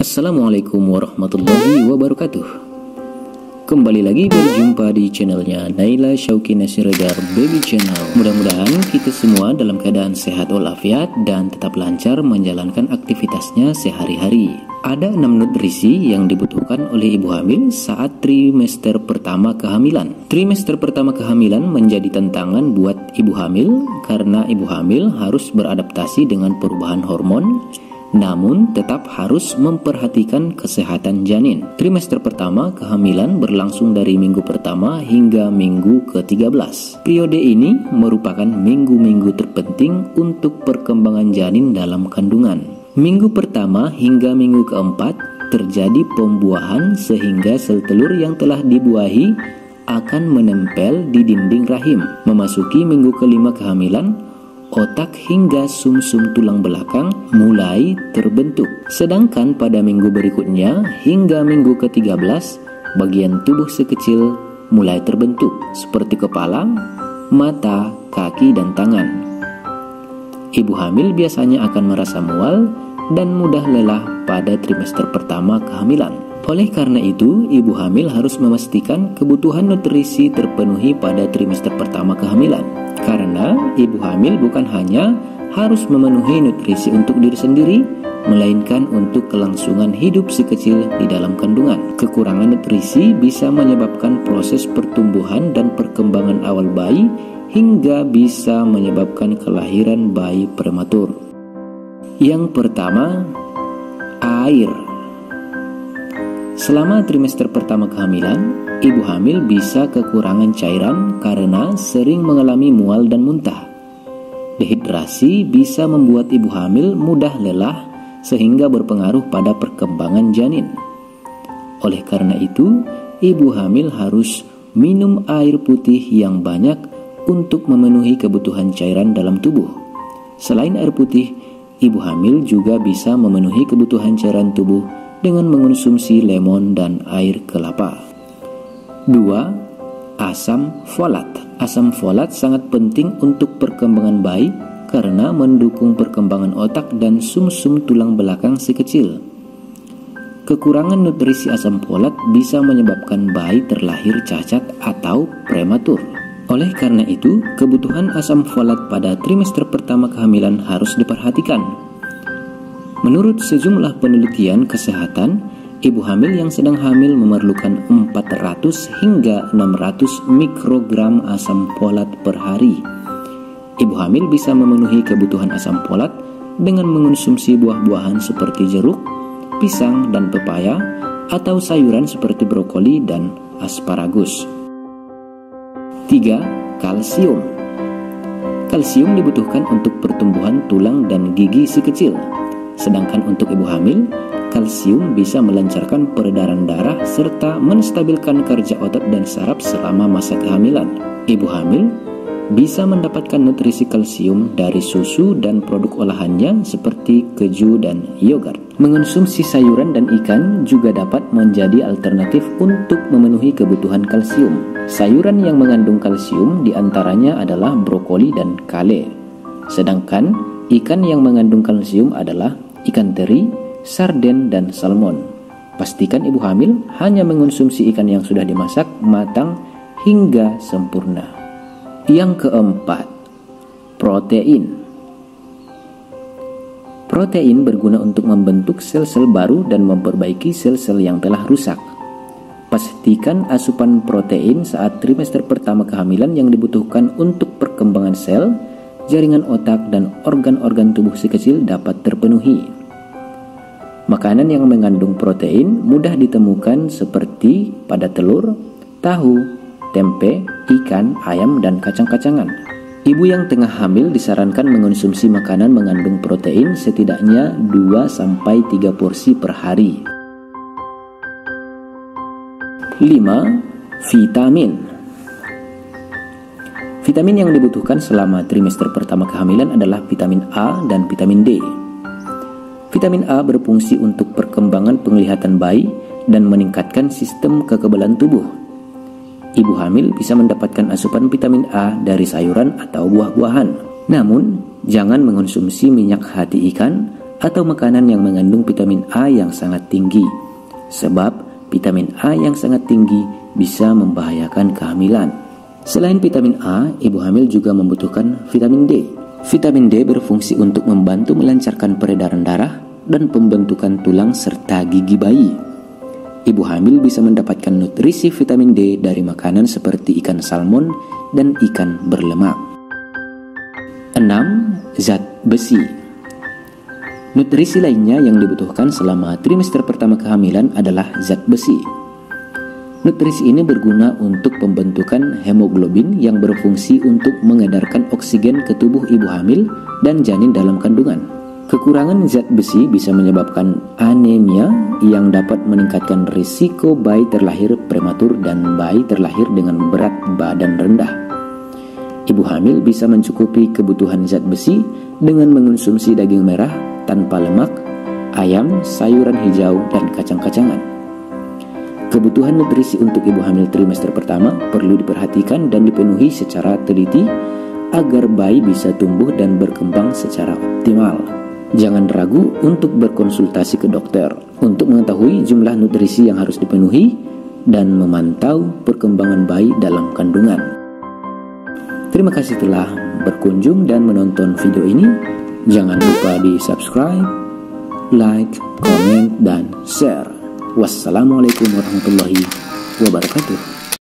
Assalamualaikum warahmatullahi wabarakatuh. Kembali lagi berjumpa di channelnya Naila Syauki Nasiregar Baby Channel. Mudah-mudahan kita semua dalam keadaan sehat walafiat dan tetap lancar menjalankan aktivitasnya sehari-hari. Ada 6 nutrisi yang dibutuhkan oleh ibu hamil saat trimester pertama kehamilan. Trimester pertama kehamilan menjadi tantangan buat ibu hamil karena ibu hamil harus beradaptasi dengan perubahan hormon, namun tetap harus memperhatikan kesehatan janin. Trimester pertama kehamilan berlangsung dari minggu pertama hingga minggu ke-13. Periode ini merupakan minggu-minggu terpenting untuk perkembangan janin dalam kandungan. Minggu pertama hingga minggu keempat terjadi pembuahan sehingga sel telur yang telah dibuahi akan menempel di dinding rahim. Memasuki minggu kelima kehamilan, otak hingga sumsum tulang belakang mulai terbentuk. Sedangkan pada minggu berikutnya hingga minggu ke-13, bagian tubuh sekecil mulai terbentuk seperti kepala, mata, kaki, dan tangan. Ibu hamil biasanya akan merasa mual dan mudah lelah pada trimester pertama kehamilan. Oleh karena itu, ibu hamil harus memastikan kebutuhan nutrisi terpenuhi pada trimester pertama kehamilan. Karena ibu hamil bukan hanya harus memenuhi nutrisi untuk diri sendiri, melainkan untuk kelangsungan hidup si kecil di dalam kandungan. Kekurangan nutrisi bisa menyebabkan proses pertumbuhan dan perkembangan awal bayi hingga bisa menyebabkan kelahiran bayi prematur. Yang pertama, air. Selama trimester pertama kehamilan, ibu hamil bisa kekurangan cairan karena sering mengalami mual dan muntah. Dehidrasi bisa membuat ibu hamil mudah lelah sehingga berpengaruh pada perkembangan janin. Oleh karena itu, ibu hamil harus minum air putih yang banyak untuk memenuhi kebutuhan cairan dalam tubuh. Selain air putih, ibu hamil juga bisa memenuhi kebutuhan cairan tubuh dengan mengonsumsi lemon dan air kelapa. 2. Asam folat. Asam folat sangat penting untuk perkembangan bayi karena mendukung perkembangan otak dan sumsum tulang belakang si kecil. Kekurangan nutrisi asam folat bisa menyebabkan bayi terlahir cacat atau prematur. Oleh karena itu, kebutuhan asam folat pada trimester pertama kehamilan harus diperhatikan. Menurut sejumlah penelitian kesehatan, ibu hamil yang sedang hamil memerlukan 400 hingga 600 mikrogram asam folat per hari. Ibu hamil bisa memenuhi kebutuhan asam folat dengan mengonsumsi buah-buahan seperti jeruk, pisang, dan pepaya, atau sayuran seperti brokoli dan asparagus. 3. Kalsium. Kalsium dibutuhkan untuk pertumbuhan tulang dan gigi si kecil. Sedangkan untuk ibu hamil, kalsium bisa melancarkan peredaran darah serta menstabilkan kerja otot dan saraf selama masa kehamilan. Ibu hamil bisa mendapatkan nutrisi kalsium dari susu dan produk olahannya seperti keju dan yogurt. Mengonsumsi sayuran dan ikan juga dapat menjadi alternatif untuk memenuhi kebutuhan kalsium. Sayuran yang mengandung kalsium diantaranya adalah brokoli dan kale. Sedangkan ikan yang mengandung kalsium adalah ikan teri, sarden, dan salmon. Pastikan ibu hamil hanya mengonsumsi ikan yang sudah dimasak matang hingga sempurna. Yang keempat, protein. Protein berguna untuk membentuk sel-sel baru dan memperbaiki sel-sel yang telah rusak. Pastikan asupan protein saat trimester pertama kehamilan yang dibutuhkan untuk perkembangan sel, jaringan otak, dan organ-organ tubuh si kecil dapat terpenuhi. Makanan yang mengandung protein mudah ditemukan seperti pada telur, tahu, tempe, ikan, ayam, dan kacang-kacangan. Ibu yang tengah hamil disarankan mengonsumsi makanan mengandung protein setidaknya 2-3 porsi per hari. 5. Vitamin. Vitamin yang dibutuhkan selama trimester pertama kehamilan adalah vitamin A dan vitamin D. Vitamin A berfungsi untuk perkembangan penglihatan bayi dan meningkatkan sistem kekebalan tubuh. Ibu hamil bisa mendapatkan asupan vitamin A dari sayuran atau buah-buahan. Namun, jangan mengonsumsi minyak hati ikan atau makanan yang mengandung vitamin A yang sangat tinggi. Sebab vitamin A yang sangat tinggi bisa membahayakan kehamilan. Selain vitamin A, ibu hamil juga membutuhkan vitamin D. Vitamin D berfungsi untuk membantu melancarkan peredaran darah dan pembentukan tulang serta gigi bayi. Ibu hamil bisa mendapatkan nutrisi vitamin D dari makanan seperti ikan salmon dan ikan berlemak. 6. Zat besi. Nutrisi lainnya yang dibutuhkan selama trimester pertama kehamilan adalah zat besi. Nutrisi ini berguna untuk pembentukan hemoglobin yang berfungsi untuk mengedarkan oksigen ke tubuh ibu hamil dan janin dalam kandungan. Kekurangan zat besi bisa menyebabkan anemia yang dapat meningkatkan risiko bayi terlahir prematur dan bayi terlahir dengan berat badan rendah. Ibu hamil bisa mencukupi kebutuhan zat besi dengan mengonsumsi daging merah tanpa lemak, ayam, sayuran hijau, dan kacang-kacangan. Kebutuhan nutrisi untuk ibu hamil trimester pertama perlu diperhatikan dan dipenuhi secara teliti agar bayi bisa tumbuh dan berkembang secara optimal. Jangan ragu untuk berkonsultasi ke dokter untuk mengetahui jumlah nutrisi yang harus dipenuhi dan memantau perkembangan bayi dalam kandungan. Terima kasih telah berkunjung dan menonton video ini. Jangan lupa di subscribe, like, komen, dan share. Wassalamualaikum warahmatullahi wabarakatuh.